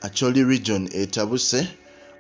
Acholi Region etabuse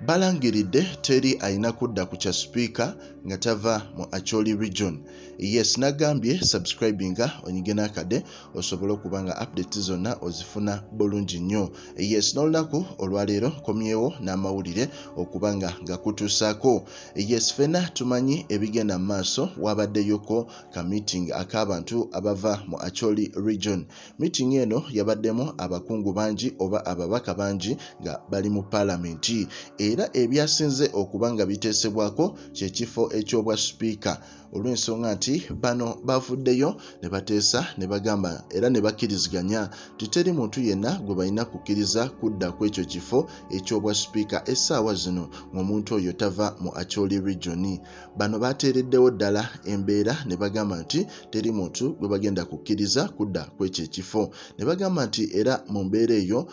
balangiridde Teri alina kudda ku kya speaker ngatava mu Acholi Region. Yes, nagambye subscribinga onyige nakade osobola okubanga updates zonna ozifuna bulungi nnyo. Yes, n'olunaku olwaleero komyewo n'amawulire okubanga gakutuusaako. Yes, fena tumanyi ebigenda mu maaso wabaddeyoko ka meeting ak'abantu abava mu Acholi Region. Meeting eno yabaddemu abakungu bangi oba ababaka bangi nga bali mu parliament. Era ebyasinze okubanga biteesebwako kye kifo eky'obwa speaker olw'ensonga nti bano bavuddeyo ne bateesa ne bagamba era ne bakkiriziganya titeri muntu yenna gwe balina kukkiriza kudda ku ekyo kifo eky'obwa speaker essaawa zino ng'omuntu oyo tava mu Acholi Region. Bano bateereddewo ddala embeera ne bagamba nti teri muntu gwe bagenda kukkiriza kudda ku ekyo ekifo. Ne bagamba nti era mu mbeera eyo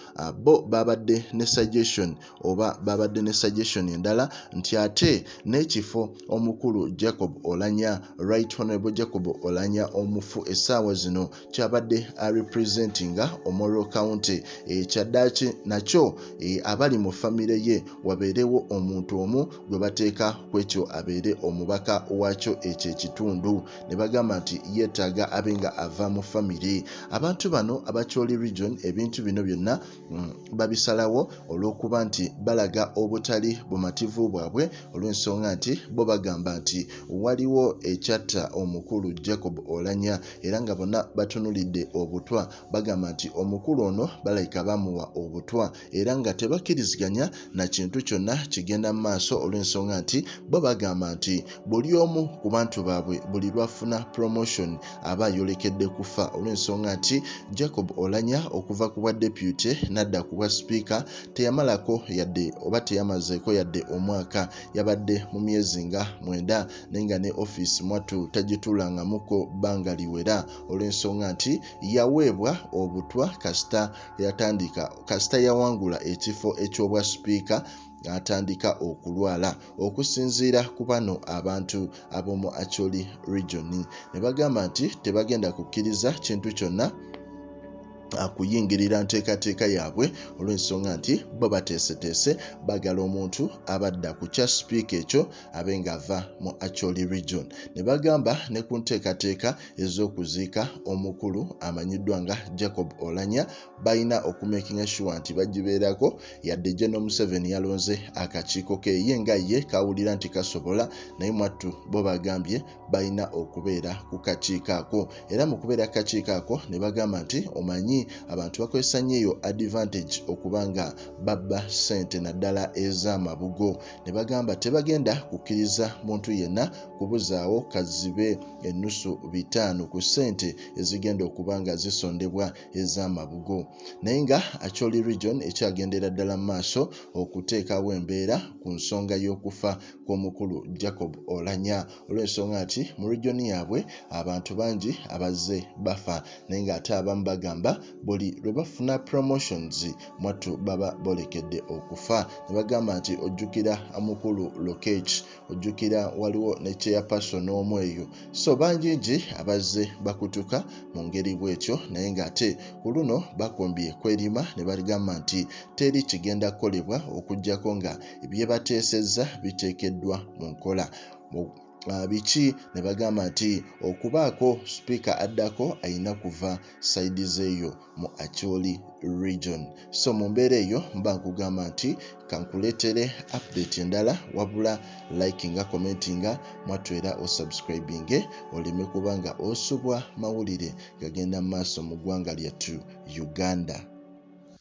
bo babadde ne suggestion oba babadde ne suggestion endala nti ate n'ekifo omukulu Oulanya, Right Honorable Jacob Oulanya omufu essaawa zino kyabadde representinga Omoro County ekyaddaki nakyo abali mu famire ye wabeerewo omuntu omu gwe bateeka ku ekyo abeere omubaka wakyo ekyo ekitundu. Ne bagamba nti yeetaaga abenga ava mu famire. Abantu bano Abacholi Region ebintu bino byonna babisalawo olw'okuba nti balaga obutali bumativu bwabwe olw'ensonga nti bo bagamba nti waliwo ekyatta omukulu Jacob Oulanya era nga bonna batunulidde obutwa bagamba nti omukulu ono balayika bamuwa obutwa era nga tebakkiriziganya na kintu kyonna kigenda mu maaso olw'ensonga nti bo bagamba nti buli omu ku bantu baabwe buli lwafuna promotion aba yolekedde kufa olw'ensonga nti Jacob Oulanya okuva ku bwa deputy n'adda ku bwa speaker teyamalako yadde oba teyamazeeko yadde omwaka, yabadde mu myezi nga 9 nenga ne office mwattu tagituulangamuko bbanga liwera olw'ensonga nti yaweebwa obutwa kasita yawangula ekifo eky'obwa speaker atandika okulwala okusinziira ku bano abantu ab'omu Acholi Region. Ne bagamba nti tebagenda kukkiriza kintu kyonna akuyingirira nteekateeka yaabwe olw'ensonga nti bo bateeseteese bagala omuntu abadda ku kya speaker ekyo abenga ava mu Acholi Region. Ne bagamba ne ku nteekateeka ez'okuziika omukulu amanyiddwa nga Jacob Oulanya balina okumakinga sure nti bagibeerako yadde General Museveni yalonze akakiiko ke ye nga ye kawulira nti kasobola naye mwattu bo bagambye balina okubeera ku kakiiko ako. Era mu kubeera kakiiko ako ne bagamba nti omanyi abantu bakozesa nnyo eyo advantage okubanga babba ssente naddala ez'amabugo. Ne bagamba tebagenda kukkiriza muntu yenna kubuzaawo kazibe ennusu 5 ku ssente ezigenda okubanga zisondebwa ez'amabugo. Naye nga Acholi Region ekyagendera ddala mu maaso okuteekawo embeera ku nsonga y'okufa kw'omukulu Jacob Oulanya olw'ensonga nti mu region yaabwe abantu bangi abazze bafa naye ng'ate abamu bagamba buli lwe bafuna promotions mwattu baba bolekedde okufa. Ne bagamba nti ojjukira amukulu Lokech, ojjukira waliwo ne chairperson omu eyo, so bangingi abazze bakutuka mu ngeri bw'etyo naye ng'ate ku luno bakombye kwerima ne bagamba nti teri kigenda kukolebwa okuggyako nga bye bateesezza biteekeddwa mu nkola. Biki ne bagamba nti okubaako speaker Addako ayina kuva side zeeyo mu Acholi Region. So mu mbeera eyo mba nkugamba nti kankuleetere update endala wabula likinga commentinga mwattu era osubscribinge oleme kubanga osubwa mawulire gagenda mu maaso mu ggwanga lyattu Uganda.